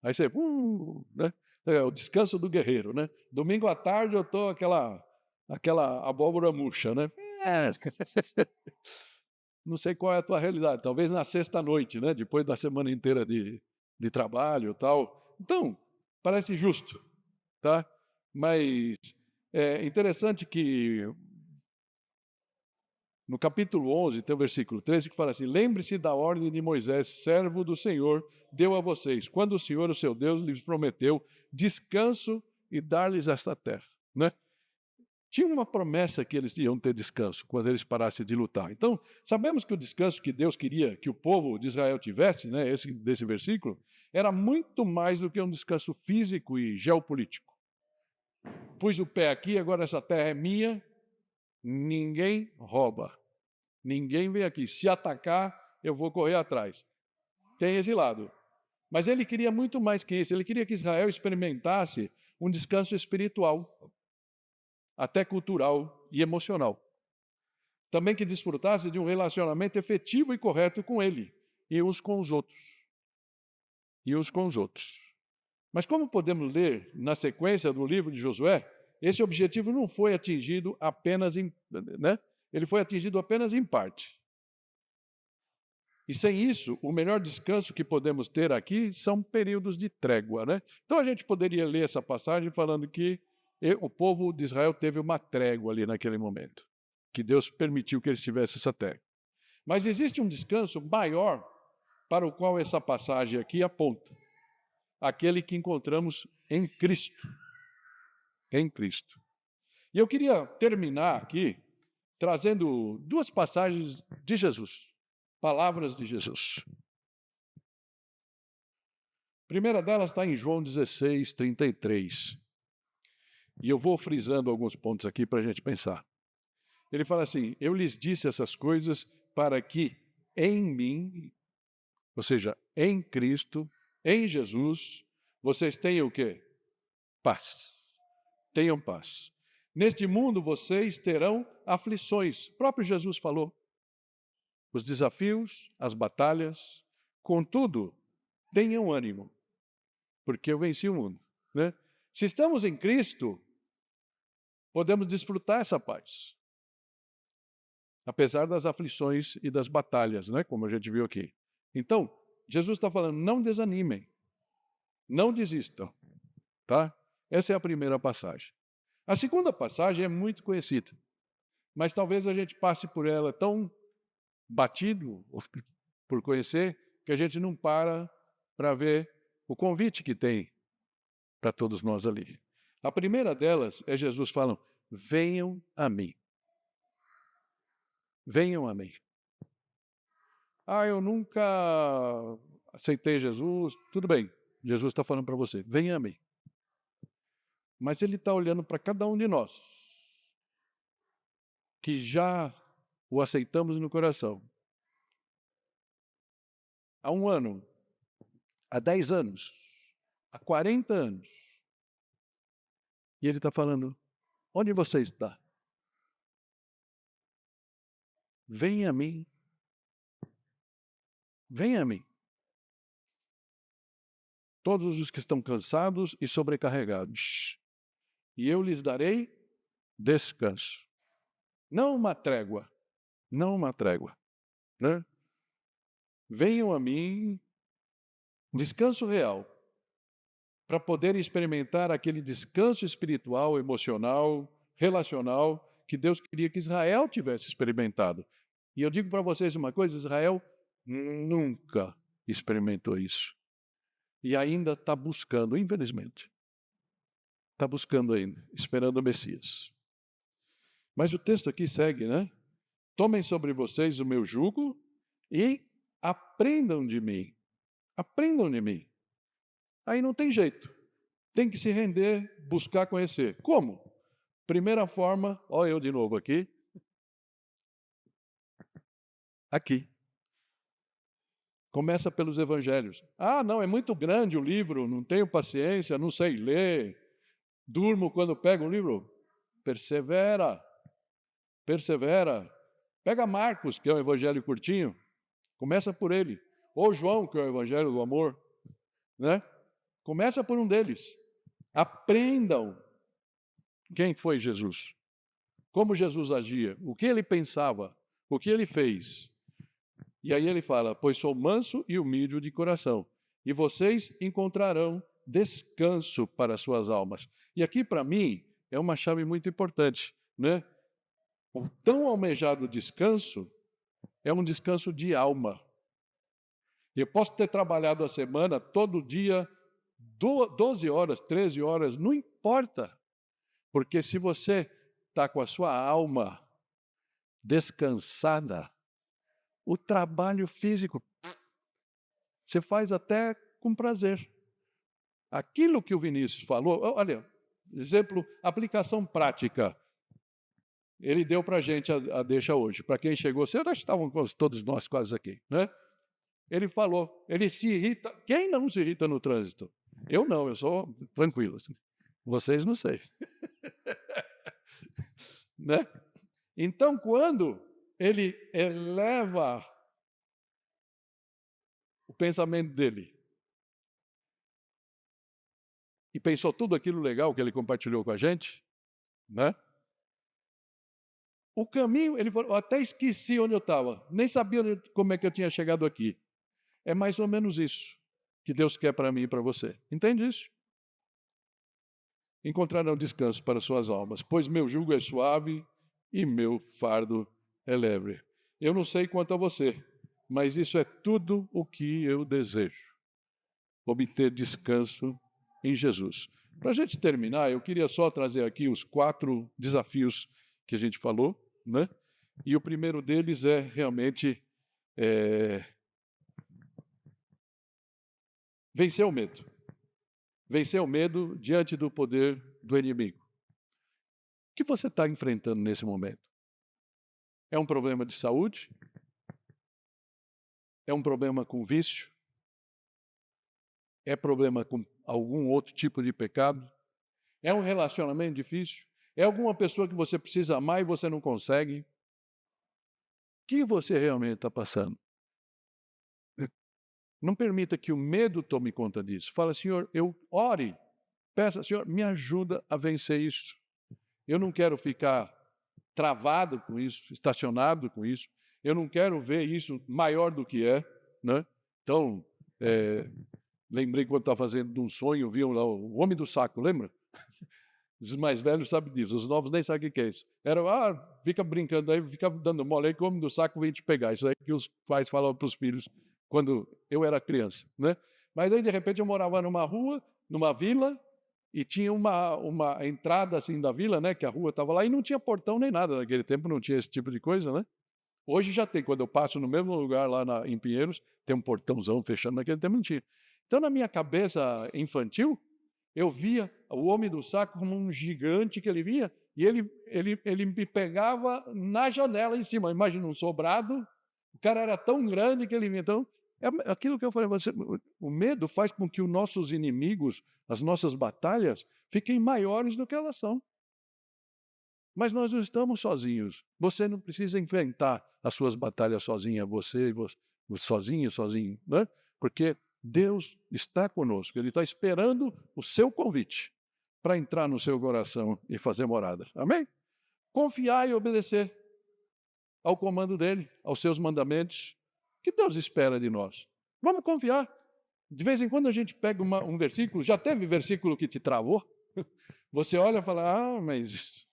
Aí você, né? É o descanso do guerreiro, né? Domingo à tarde eu estou aquela abóbora murcha, né? Não sei qual é a tua realidade, talvez na sexta-noite, né? Depois da semana inteira de trabalho e tal. Então, parece justo, tá? Mas é interessante que no capítulo 11, tem o versículo 13 que fala assim, lembre-se da ordem de Moisés, servo do Senhor, deu a vocês, quando o Senhor, o seu Deus, lhes prometeu descanso e dar-lhes esta terra, né? Tinha uma promessa que eles iam ter descanso quando eles parassem de lutar. Então, sabemos que o descanso que Deus queria que o povo de Israel tivesse, né, desse versículo, era muito mais do que um descanso físico e geopolítico. Pus o pé aqui, agora essa terra é minha, ninguém rouba. Ninguém vem aqui. Se atacar, eu vou correr atrás. Tem esse lado. Mas ele queria muito mais que isso. Ele queria que Israel experimentasse um descanso espiritual, até cultural e emocional. também que desfrutasse de um relacionamento efetivo e correto com Ele e uns com os outros. E uns com os outros. Mas como podemos ler na sequência do livro de Josué, esse objetivo não foi atingido apenas ele foi atingido apenas em parte. E sem isso, o melhor descanso que podemos ter aqui são períodos de trégua, né? Então a gente poderia ler essa passagem falando que o povo de Israel teve uma trégua ali naquele momento, que Deus permitiu que eles tivessem essa trégua. Mas existe um descanso maior para o qual essa passagem aqui aponta. Aquele que encontramos em Cristo. Em Cristo. E eu queria terminar aqui trazendo duas passagens de Jesus, palavras de Jesus. A primeira delas está em João 16, 33. E eu vou frisando alguns pontos aqui para a gente pensar. Ele fala assim: eu lhes disse essas coisas para que em mim, ou seja, em Cristo, em Jesus, vocês tenham o quê? Paz. Tenham paz. Neste mundo vocês terão aflições. O próprio Jesus falou. Os desafios, as batalhas. Contudo, tenham ânimo, porque eu venci o mundo. Né? Se estamos em Cristo, podemos desfrutar essa paz. Apesar das aflições e das batalhas, né? Como a gente viu aqui. Então, Jesus está falando, não desanimem. Não desistam. Tá? Essa é a primeira passagem. A segunda passagem é muito conhecida, mas talvez a gente passe por ela tão batido por conhecer que a gente não para ver o convite que tem para todos nós ali. A primeira delas é Jesus falando, venham a mim. Venham a mim. Eu nunca aceitei Jesus. Tudo bem, Jesus está falando para você, venha a mim. Mas Ele está olhando para cada um de nós, que já o aceitamos no coração. Há 1 ano, há 10 anos, há 40 anos. E Ele está falando, onde você está? Venha a mim. Venha a mim. Todos os que estão cansados e sobrecarregados, e eu lhes darei descanso. Não uma trégua, não uma trégua. Né? Venham a mim, descanso real, para poderem experimentar aquele descanso espiritual, emocional, relacional, que Deus queria que Israel tivesse experimentado. E eu digo para vocês uma coisa, Israel nunca experimentou isso. E ainda está buscando, infelizmente. Está buscando ainda, esperando o Messias. Mas o texto aqui segue, né? Tomem sobre vocês o meu jugo e aprendam de mim. Aprendam de mim. Aí não tem jeito. Tem que se render, buscar conhecer. Como? Primeira forma, olha eu de novo aqui. Aqui. Começa pelos evangelhos. Não, é muito grande o livro, não tenho paciência, não sei ler. Durmo quando pego um livro. Persevera. Persevera. Pega Marcos, que é um evangelho curtinho. Começa por ele. Ou João, que é o evangelho do amor. Né? Começa por um deles. Aprendam quem foi Jesus. Como Jesus agia. O que ele pensava. O que ele fez. E aí ele fala, pois sou manso e humilde de coração, e vocês encontrarão descanso para suas almas. E aqui, para mim, é uma chave muito importante, né? O tão almejado descanso é um descanso de alma. Eu posso ter trabalhado a semana, todo dia, 12 horas, 13 horas, não importa. Porque se você está com a sua alma descansada, o trabalho físico, você faz até com prazer. Aquilo que o Vinícius falou, olha, exemplo, aplicação prática. Ele deu para a gente a deixa hoje. Para quem chegou, vocês estavam todos nós quase aqui, né? Ele falou, ele se irrita. Quem não se irrita no trânsito? Eu não, eu sou tranquilo. Vocês não sei. Né? Então, quando ele eleva o pensamento dele. E pensou tudo aquilo legal que ele compartilhou com a gente, né? O caminho, ele falou, eu até esqueci onde eu estava, nem sabia como é que eu tinha chegado aqui. É mais ou menos isso que Deus quer para mim e para você. Entende isso? Encontrarão descanso para suas almas, pois meu jugo é suave e meu fardo é leve. Eu não sei quanto a você, mas isso é tudo o que eu desejo. Obter descanso em Jesus. Para a gente terminar, eu queria só trazer aqui os 4 desafios que a gente falou, né? E o primeiro deles é realmente vencer o medo. Vencer o medo diante do poder do inimigo. O que você está enfrentando nesse momento? É um problema de saúde? É um problema com vício? É problema com algum outro tipo de pecado? É um relacionamento difícil? É alguma pessoa que você precisa amar e você não consegue? O que você realmente está passando? Não permita que o medo tome conta disso. Fala, Senhor, eu ore. Peça, Senhor, me ajuda a vencer isso. Eu não quero ficar travado com isso, estacionado com isso. Eu não quero ver isso maior do que é, né? Então, lembrei quando estava fazendo um sonho, viam lá o Homem do Saco, lembra? Os mais velhos sabem disso, os novos nem sabem o que é isso. Fica brincando aí, fica dando mole aí que o Homem do Saco vem te pegar. Isso aí que os pais falavam para os filhos quando eu era criança, né? Mas aí, de repente, eu morava numa rua, numa vila, e tinha uma entrada assim da vila, né? Que a rua estava lá, e não tinha portão nem nada. Naquele tempo não tinha esse tipo de coisa, né? Hoje já tem, quando eu passo no mesmo lugar lá em Pinheiros, tem um portãozão fechando, naquele tempo não tinha. Então, na minha cabeça infantil, eu via o Homem do Saco como um gigante que ele vinha, e ele me pegava na janela em cima. Imagina um sobrado, o cara era tão grande que ele vinha. Então, é aquilo que eu falei, o medo faz com que os nossos inimigos, as nossas batalhas, fiquem maiores do que elas são. Mas nós não estamos sozinhos. Você não precisa enfrentar as suas batalhas sozinha, sozinho, né? Porque Deus está conosco. Ele está esperando o seu convite para entrar no seu coração e fazer morada. Amém? Confiar e obedecer ao comando dele, aos seus mandamentos. O que Deus espera de nós? Vamos confiar. De vez em quando a gente pega um versículo, já teve versículo que te travou? Você olha e fala, mas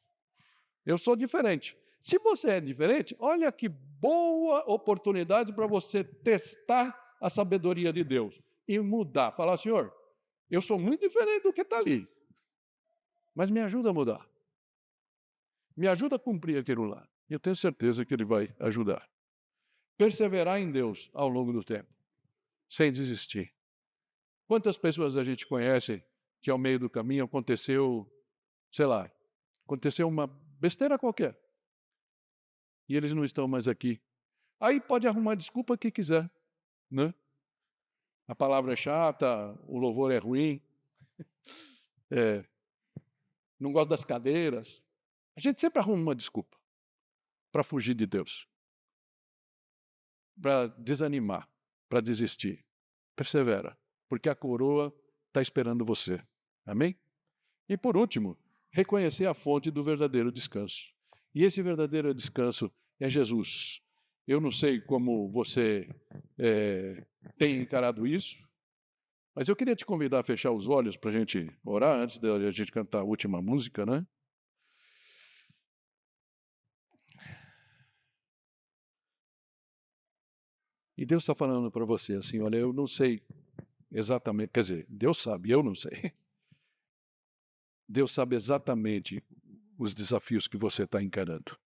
eu sou diferente. Se você é diferente, olha que boa oportunidade para você testar a sabedoria de Deus e mudar. Falar, Senhor, eu sou muito diferente do que está ali, mas me ajuda a mudar. Me ajuda a cumprir aquilo lá. Eu tenho certeza que Ele vai ajudar. Perseverar em Deus ao longo do tempo, sem desistir. Quantas pessoas a gente conhece que ao meio do caminho aconteceu, sei lá, aconteceu uma besteira qualquer, e eles não estão mais aqui. Aí pode arrumar desculpa que quiser, né? A palavra é chata, o louvor é ruim, não gosto das cadeiras. A gente sempre arruma uma desculpa para fugir de Deus, para desanimar, para desistir. Persevera, porque a coroa está esperando você. Amém? E por último, reconhecer a fonte do verdadeiro descanso. E esse verdadeiro descanso é Jesus. Eu não sei como você tem encarado isso, mas eu queria te convidar a fechar os olhos para a gente orar antes de a gente cantar a última música, né? E Deus está falando para você assim, olha, eu não sei exatamente, quer dizer, Deus sabe, eu não sei. Deus sabe exatamente os desafios que você está encarando.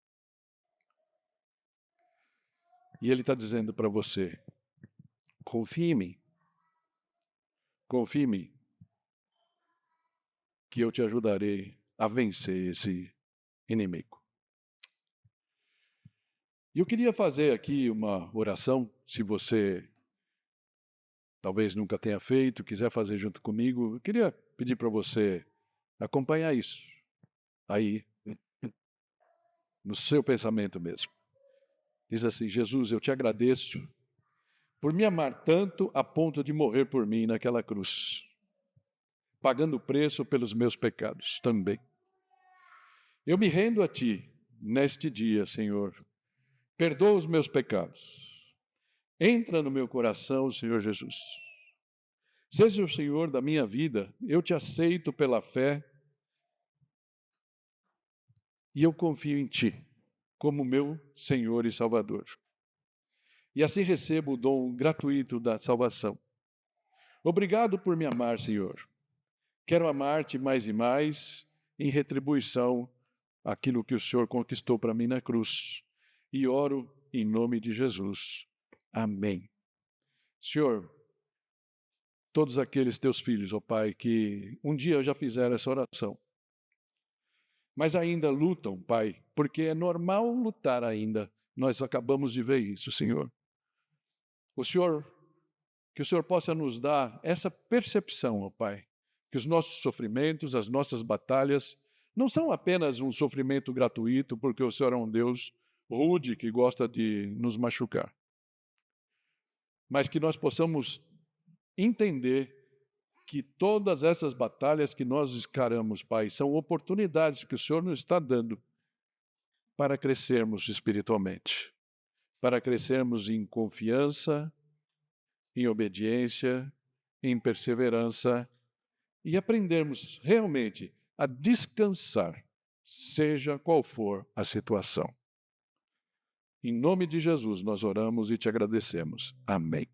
E Ele está dizendo para você, confie em mim. Confie em mim, que eu te ajudarei a vencer esse inimigo. E eu queria fazer aqui uma oração, se você talvez nunca tenha feito, quiser fazer junto comigo, eu queria pedir para você acompanhar isso aí, no seu pensamento mesmo. Diz assim: Jesus, eu te agradeço por me amar tanto a ponto de morrer por mim naquela cruz, pagando o preço pelos meus pecados também. Eu me rendo a Ti neste dia, Senhor. Perdoa os meus pecados. Entra no meu coração, Senhor Jesus. Seja o Senhor da minha vida. Eu te aceito pela fé e eu confio em Ti como meu Senhor e Salvador. E assim recebo o dom gratuito da salvação. Obrigado por me amar, Senhor. Quero amar-te mais e mais em retribuição àquilo que o Senhor conquistou para mim na cruz. E oro em nome de Jesus. Amém. Senhor, todos aqueles teus filhos, ó Pai, que um dia já fizeram essa oração, mas ainda lutam, Pai, porque é normal lutar ainda. Nós acabamos de ver isso, Senhor. Que o Senhor possa nos dar essa percepção, ó Pai, que os nossos sofrimentos, as nossas batalhas, não são apenas um sofrimento gratuito, porque o Senhor é um Deus rude que gosta de nos machucar, mas que nós possamos entender que todas essas batalhas que nós encaramos, Pai, são oportunidades que o Senhor nos está dando para crescermos espiritualmente, para crescermos em confiança, em obediência, em perseverança e aprendermos realmente a descansar, seja qual for a situação. Em nome de Jesus nós oramos e te agradecemos. Amém.